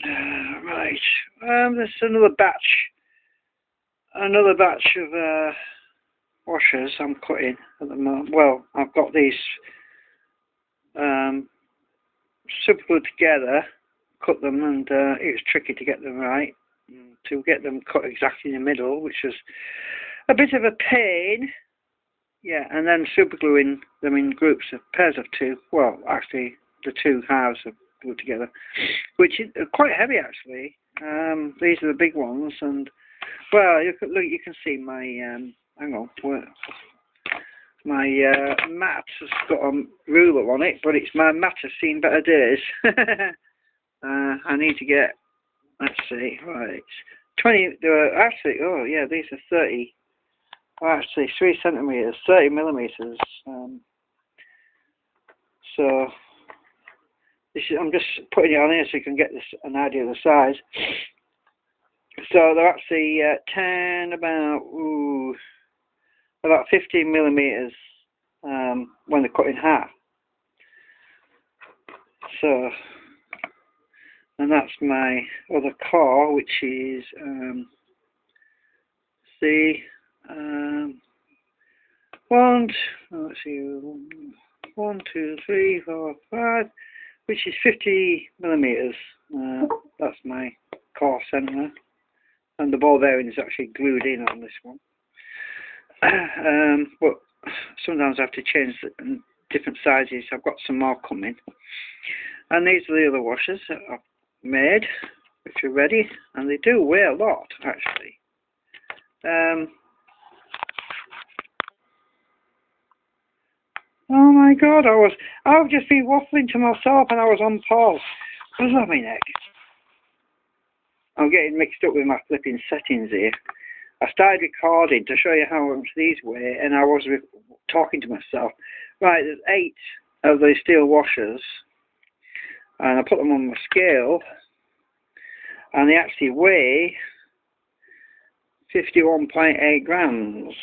Right. There's another batch of washers I'm cutting at the moment. Well, I've got these super glued together, cut them, and it was tricky to get them right, to get them cut exactly in the middle, which was a bit of a pain. Yeah, and then super gluing them in groups of pairs of two. Well, actually, the two halves are glued together, which is quite heavy actually. These are the big ones, and well, you can look. You can see my hang on. My mat has got a ruler on it, but it's my mat has seen better days. I need to get. Let's see. Right, 20. There are actually. Oh yeah, these are 30. Actually, 3 centimeters, 30 millimeters. So this is, I'm just putting it on here so you can get an idea of the size. So they're actually about 15 millimeters when they're cut in half. So, and that's my other core, which is let's see, 1, 2, 3, 4, 5, which is 50 millimeters. That's my core center, and the ball bearing is actually glued in on this one. But sometimes I have to change different sizes. I've got some more coming, and these are the other washers that I've made, which are ready, and they do weigh a lot actually. Oh my God! I've just been waffling to myself, and I was on pause. What's that, my neck? I'm getting mixed up with my flipping settings here. I started recording to show you how much these weigh, and I was talking to myself. Right, there's 8 of these steel washers, and I put them on my scale, and they actually weigh 51.8 grams.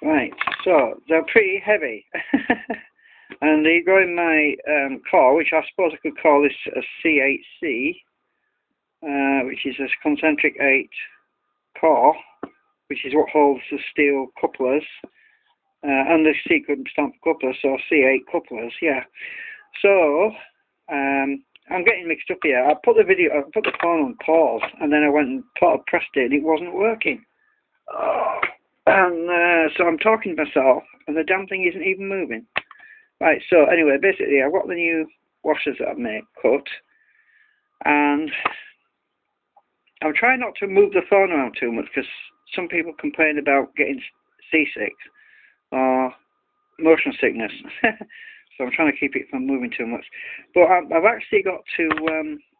Right, so they're pretty heavy. And they go in my core, which I suppose I could call this a C8C, which is a concentric 8 core, which is what holds the steel couplers, and the sequence stamp couplers, so C8 couplers, yeah. So, I'm getting mixed up here. I put the phone on pause, and then I went and pressed it, and it wasn't working. Oh. And so I'm talking to myself, and the damn thing isn't even moving. Right, so anyway, basically I've got the new washers that I've made cut, and I'm trying not to move the phone around too much, because some people complain about getting seasick or motion sickness. So I'm trying to keep it from moving too much. But I've actually got to,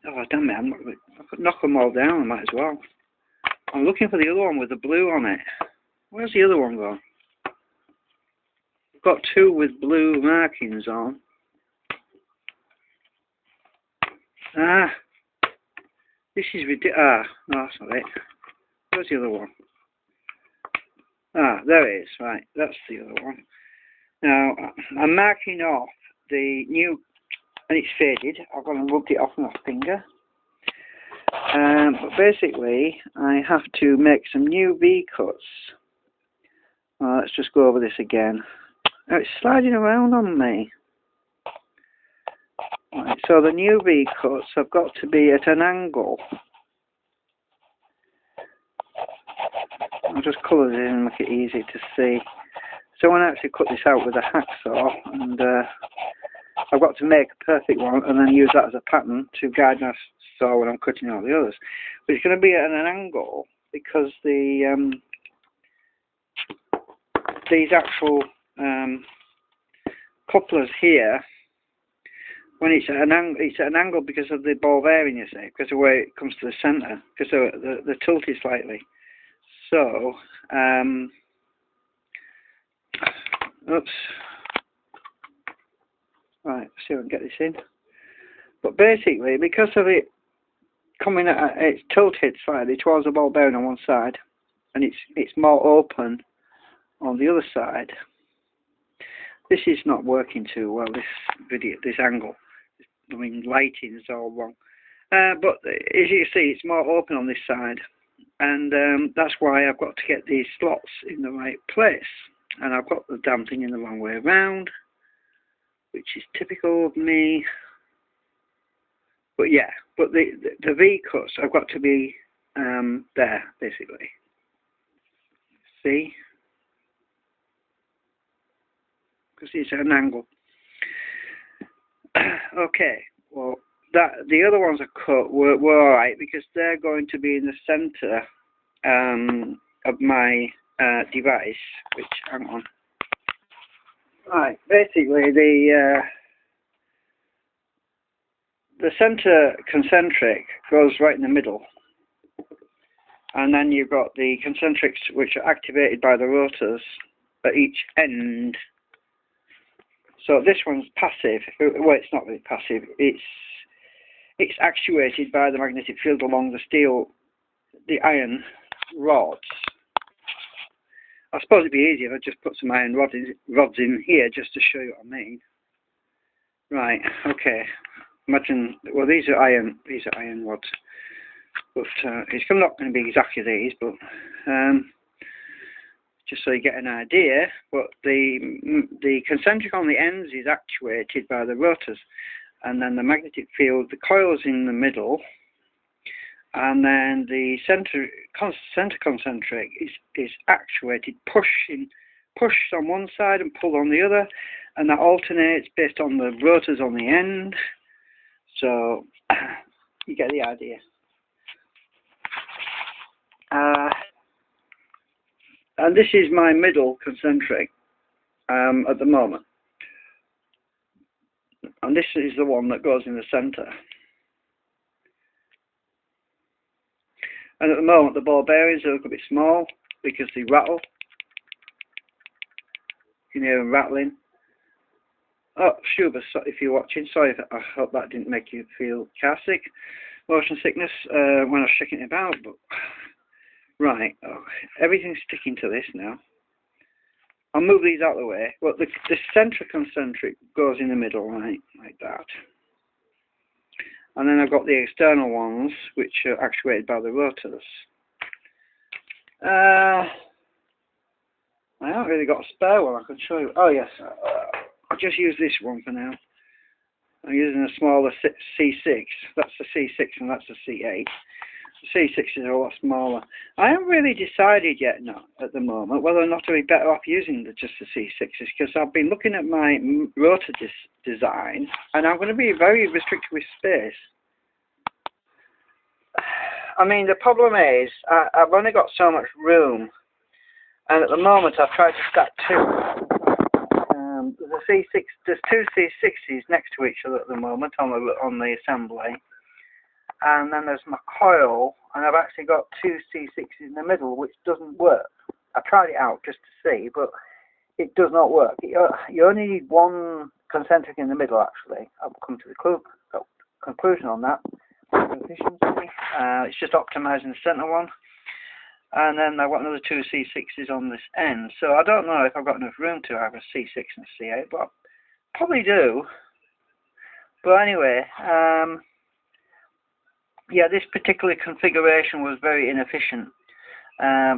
oh damn it, I could knock them all down, I might as well. I'm looking for the other one with the blue on it. Where's the other one gone? I've got 2 with blue markings on. This is ridiculous. No, that's not it. Where's the other one? There it is. Right, that's the other one. Now, I'm marking off the new, and it's faded. I've gone and rubbed it off with my finger. But basically, I have to make some new V-cuts. Let's just go over this again. Now, it's sliding around on me. Right, so the new V-cuts have got to be at an angle. I'll just colour it in and make it easy to see. So when I actually cut this out with a hacksaw, and I've got to make a perfect one and then use that as a pattern to guide my saw when I'm cutting all the others. But it's going to be at an angle because these actual couplers here, when it's at an angle because of the ball bearing, you see, because of the way it comes to the centre, because they're tilted slightly. So, oops. Right, let's see if I can get this in. But basically, because of it coming at, it's tilted slightly towards the ball bearing on one side, and it's more open on the other side. This is not working too well. This angle. I mean, lighting's all wrong. But as you see, it's more open on this side, and that's why I've got to get these slots in the right place. And I've got the damn thing in the wrong way around, which is typical of me. But yeah, but the V cuts have got to be there, basically. See? Because it's at an angle. Okay, well, the other ones are cut were alright, because they're going to be in the centre of my device, which, hang on. Right, basically the centre concentric goes right in the middle, and then you've got the concentrics which are activated by the rotors at each end. So this one's passive. Well, it's not really passive. It's actuated by the magnetic field along the iron rods. I suppose it'd be easier if I just put some iron rods in here just to show you what I mean. Right. Okay. Imagine. Well, these are iron rods, but it's not going to be exactly these, but just so you get an idea. But the concentric on the ends is actuated by the rotors, and then the magnetic field, the coil's in the middle, and then the center concentric is actuated, pushed on one side and pulled on the other, and that alternates based on the rotors on the end. So you get the idea. And this is my middle concentric at the moment, and this is the one that goes in the center. And at the moment the ball bearings are a little bit small because they rattle. You can hear them rattling. Oh, Schuber, if you're watching, sorry, I hope that didn't make you feel car sick, motion sickness when I was shaking it about. But right, everything's sticking to this now. I'll move these out of the way. Well, the centre concentric goes in the middle, right, like that. And then I've got the external ones, which are actuated by the rotors. I haven't really got a spare one I can show you. Oh yes, I'll just use this one for now. I'm using a smaller C6. That's the C6 and that's the C8. The C6 is a lot smaller. I haven't really decided yet, at the moment, whether or not I'd be better off using just the C6s, because I've been looking at my rotor design, and I'm going to be very restricted with space. I mean, the problem is, I've only got so much room, and at the moment I've tried to stack two. There's two C6s next to each other at the moment on the assembly. And then there's my coil, and I've actually got two C6s in the middle, which doesn't work. I tried it out just to see, but it does not work. You only need one concentric in the middle, actually. I've come to the conclusion on that. Efficiency. It's just optimizing the center one. And then I've got another two C6s on this end. So I don't know if I've got enough room to have a C6 and a C8, but I probably do. But anyway, yeah, this particular configuration was very inefficient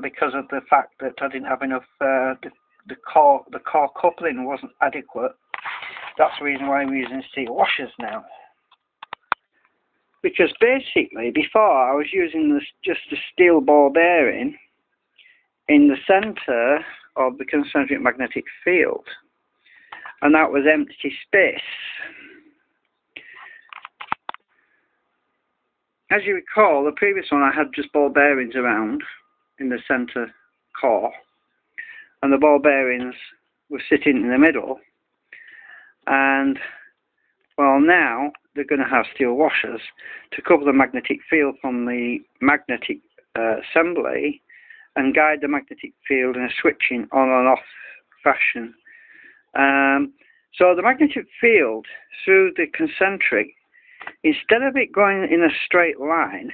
because of the fact that I didn't have enough. The core coupling wasn't adequate. That's the reason why I'm using steel washers now. Because basically, before I was using just the steel ball bearing in the centre of the concentric magnetic field, and that was empty space. As you recall, the previous one I had just ball bearings around in the centre core, and the ball bearings were sitting in the middle. And well, now they're going to have steel washers to cover the magnetic field from the magnetic assembly and guide the magnetic field in a switching on and off fashion. So the magnetic field through the concentric, instead of it going in a straight line,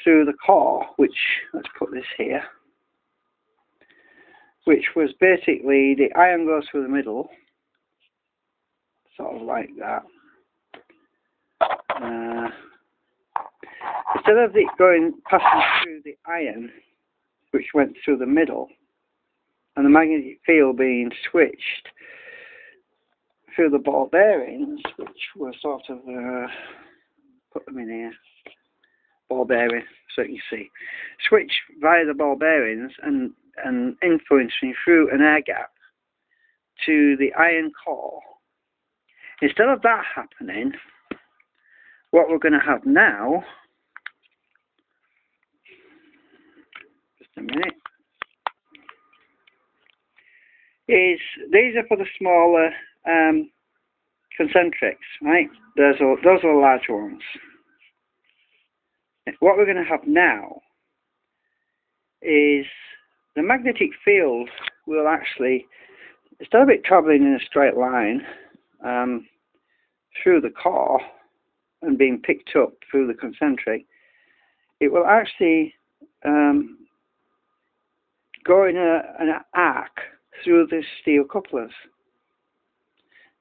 through the core, which, let's put this here, which was basically the iron goes through the middle, sort of like that. Instead of it passing through the iron, which went through the middle, and the magnetic field being switched through the ball bearings, which were sort of, put them in here, ball bearing, so you can see, switched via the ball bearings and influencing through an air gap to the iron core. Instead of that happening, what we're going to have now, just a minute, is these are for the smaller concentrics, right? Those are the large ones. What we're going to have now is the magnetic field will actually, instead of it travelling in a straight line through the core and being picked up through the concentric, it will actually go in an arc through the steel couplers.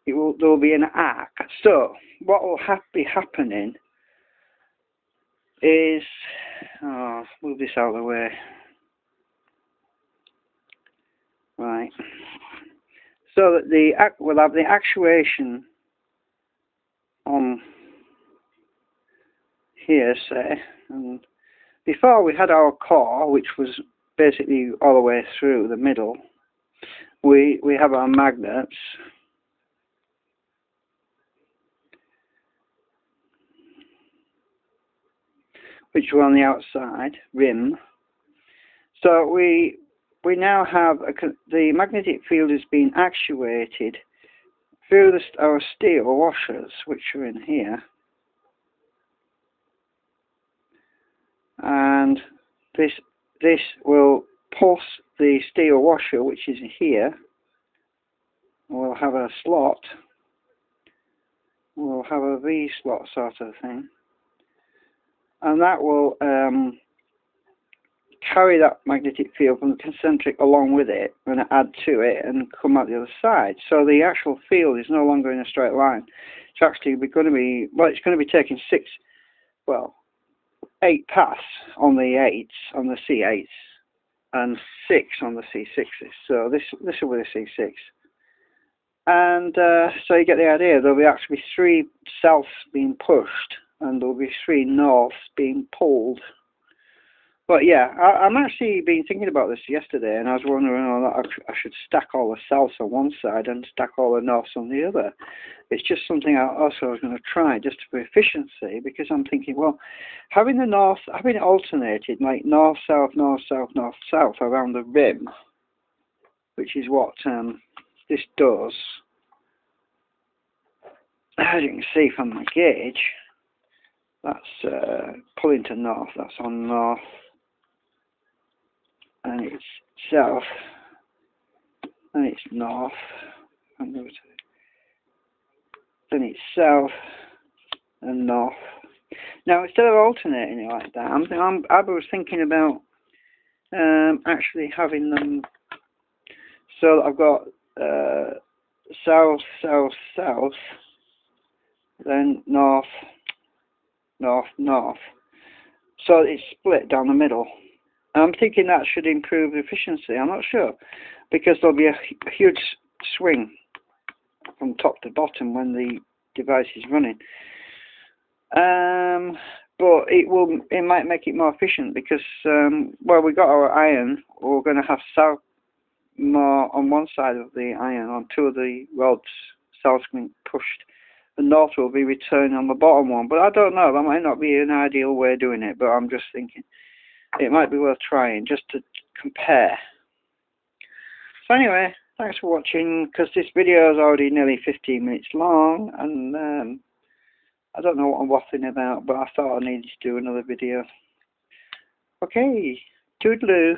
There will be an arc. So what will be happening is, move this out of the way. Right. So that we'll have the actuation on here, say, and before we had our core, which was basically all the way through the middle. We have our magnets, which are on the outside rim. So we now have the magnetic field is being actuated through our steel washers, which are in here, and this will pulse the steel washer, which is here. We'll have a slot. We'll have a V slot sort of thing, and that will carry that magnetic field from the concentric along with it and add to it and come out the other side. So the actual field is no longer in a straight line. It's actually going to be, well, it's going to be taking 8 paths on the 8s, on the C8s, and 6 on the C6s. So this will be the C6. And so you get the idea. There'll be actually 3 souths being pushed, and there'll be 3 norths being pulled. But yeah, I'm actually been thinking about this yesterday, and I was wondering I should stack all the souths on one side and stack all the norths on the other. It's just something I was going to try, just for efficiency, because I'm thinking, well, having it alternated, like north, south, north, south, north, south around the rim, which is what this does. As you can see from my gauge, that's pulling to north, that's on north, and it's south, and it's north, and then it's south and north. Now, instead of alternating it like that, I was thinking about actually having them so that I've got south, south, south, then north, north, north. So it's split down the middle. And I'm thinking that should improve efficiency. I'm not sure, because there'll be a huge swing from top to bottom when the device is running. But it might make it more efficient, because well, we got our iron. We're going to have south more on one side of the iron, on 2 of the rods. South's being pushed. The north will be returning on the bottom one. But I don't know. That might not be an ideal way of doing it. But I'm just thinking it might be worth trying, just to compare. So anyway, thanks for watching, because this video is already nearly 15 minutes long, and I don't know what I'm waffling about, but I thought I needed to do another video. Okay, toodaloo.